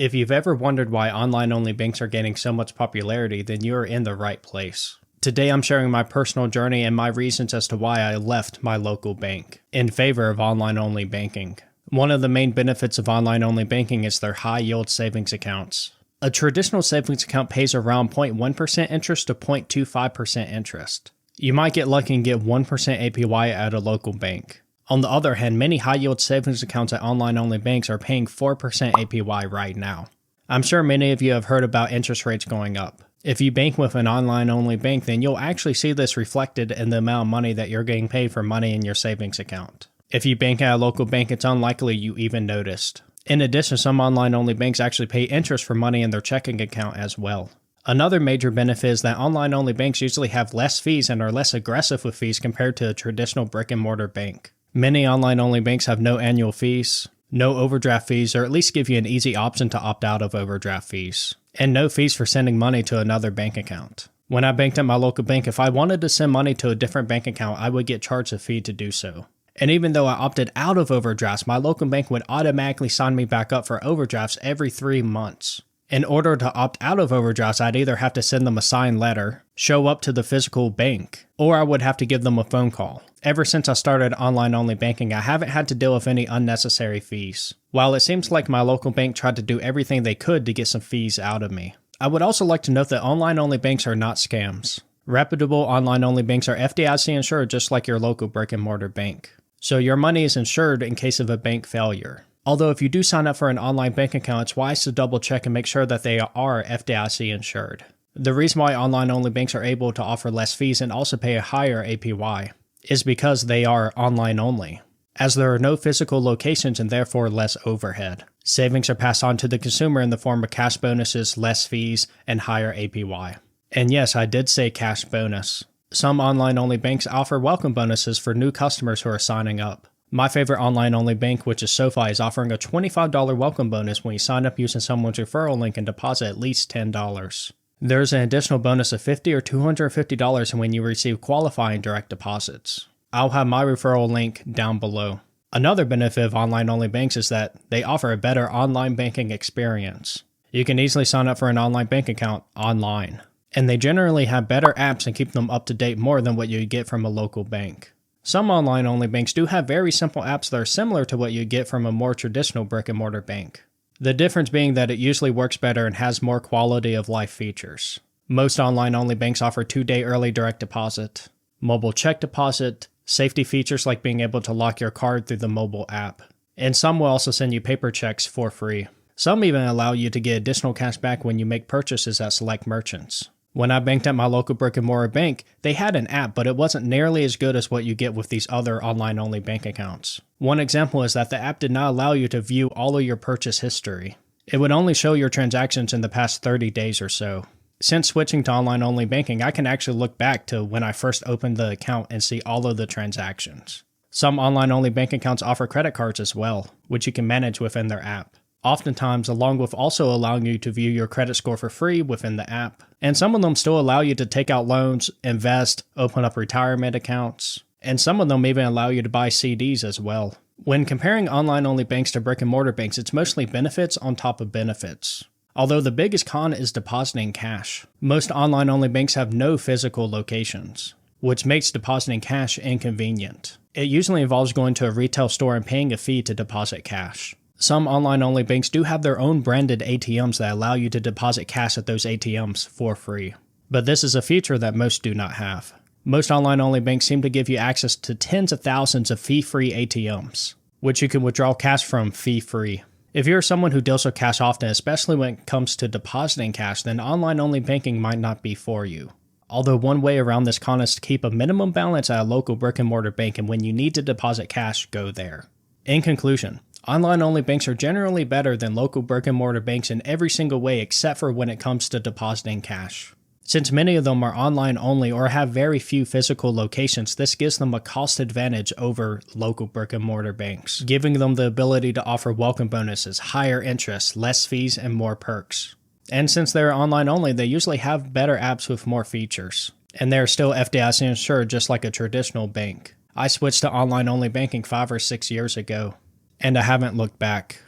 If you've ever wondered why online-only banks are gaining so much popularity, then you're in the right place. Today I'm sharing my personal journey and my reasons as to why I left my local bank in favor of online-only banking. One of the main benefits of online-only banking is their high-yield savings accounts. A traditional savings account pays around 0.1% interest to 0.25% interest. You might get lucky and get 1% APY at a local bank. On the other hand, many high-yield savings accounts at online-only banks are paying 4% APY right now. I'm sure many of you have heard about interest rates going up. If you bank with an online-only bank, then you'll actually see this reflected in the amount of money that you're getting paid for money in your savings account. If you bank at a local bank, it's unlikely you even noticed. In addition, some online-only banks actually pay interest for money in their checking account as well. Another major benefit is that online-only banks usually have less fees and are less aggressive with fees compared to a traditional brick-and-mortar bank. Many online-only banks have no annual fees, no overdraft fees, or at least give you an easy option to opt out of overdraft fees, and no fees for sending money to another bank account. When I banked at my local bank, if I wanted to send money to a different bank account, I would get charged a fee to do so. And even though I opted out of overdrafts, my local bank would automatically sign me back up for overdrafts every 3 months. In order to opt out of overdrafts, I'd either have to send them a signed letter, show up to the physical bank, or I would have to give them a phone call. Ever since I started online-only banking, I haven't had to deal with any unnecessary fees. While it seems like my local bank tried to do everything they could to get some fees out of me. I would also like to note that online-only banks are not scams. Reputable online-only banks are FDIC insured just like your local brick-and-mortar bank. So your money is insured in case of a bank failure. Although if you do sign up for an online bank account, it's wise to double check and make sure that they are FDIC insured. The reason why online-only banks are able to offer less fees and also pay a higher APY is because they are online only, as there are no physical locations and therefore less overhead. Savings are passed on to the consumer in the form of cash bonuses, less fees, and higher APY. And yes, I did say cash bonus. Some online-only banks offer welcome bonuses for new customers who are signing up. My favorite online-only bank, which is SoFi, is offering a $25 welcome bonus when you sign up using someone's referral link and deposit at least $10. There's an additional bonus of $50 or $250 when you receive qualifying direct deposits. I'll have my referral link down below. Another benefit of online-only banks is that they offer a better online banking experience. You can easily sign up for an online bank account online, and they generally have better apps and keep them up to date more than what you get from a local bank. Some online-only banks do have very simple apps that are similar to what you get from a more traditional brick-and-mortar bank. The difference being that it usually works better and has more quality of life features. Most online-only banks offer 2-day early direct deposit, mobile check deposit, safety features like being able to lock your card through the mobile app, and some will also send you paper checks for free. Some even allow you to get additional cash back when you make purchases at select merchants. When I banked at my local brick-and-mortar bank, they had an app, but it wasn't nearly as good as what you get with these other online-only bank accounts. One example is that the app did not allow you to view all of your purchase history. It would only show your transactions in the past 30 days or so. Since switching to online-only banking, I can actually look back to when I first opened the account and see all of the transactions. Some online-only bank accounts offer credit cards as well, which you can manage within their app. Oftentimes, along with also allowing you to view your credit score for free within the app. And some of them still allow you to take out loans, invest, open up retirement accounts, and some of them even allow you to buy CDs as well. When comparing online-only banks to brick-and-mortar banks, it's mostly benefits on top of benefits. Although the biggest con is depositing cash. Most online-only banks have no physical locations, which makes depositing cash inconvenient. It usually involves going to a retail store and paying a fee to deposit cash. Some online-only banks do have their own branded ATMs that allow you to deposit cash at those ATMs for free. But this is a feature that most do not have. Most online-only banks seem to give you access to tens of thousands of fee-free ATMs, which you can withdraw cash from fee-free. If you're someone who deals with cash often, especially when it comes to depositing cash, then online-only banking might not be for you. Although one way around this con is to keep a minimum balance at a local brick-and-mortar bank, and when you need to deposit cash, go there. In conclusion, online-only banks are generally better than local brick-and-mortar banks in every single way except for when it comes to depositing cash. Since many of them are online only or have very few physical locations, this gives them a cost advantage over local brick-and-mortar banks, giving them the ability to offer welcome bonuses, higher interest, less fees, and more perks. And since they're online only, they usually have better apps with more features. And they're still FDIC insured just like a traditional bank. I switched to online-only banking 5 or 6 years ago, and I haven't looked back.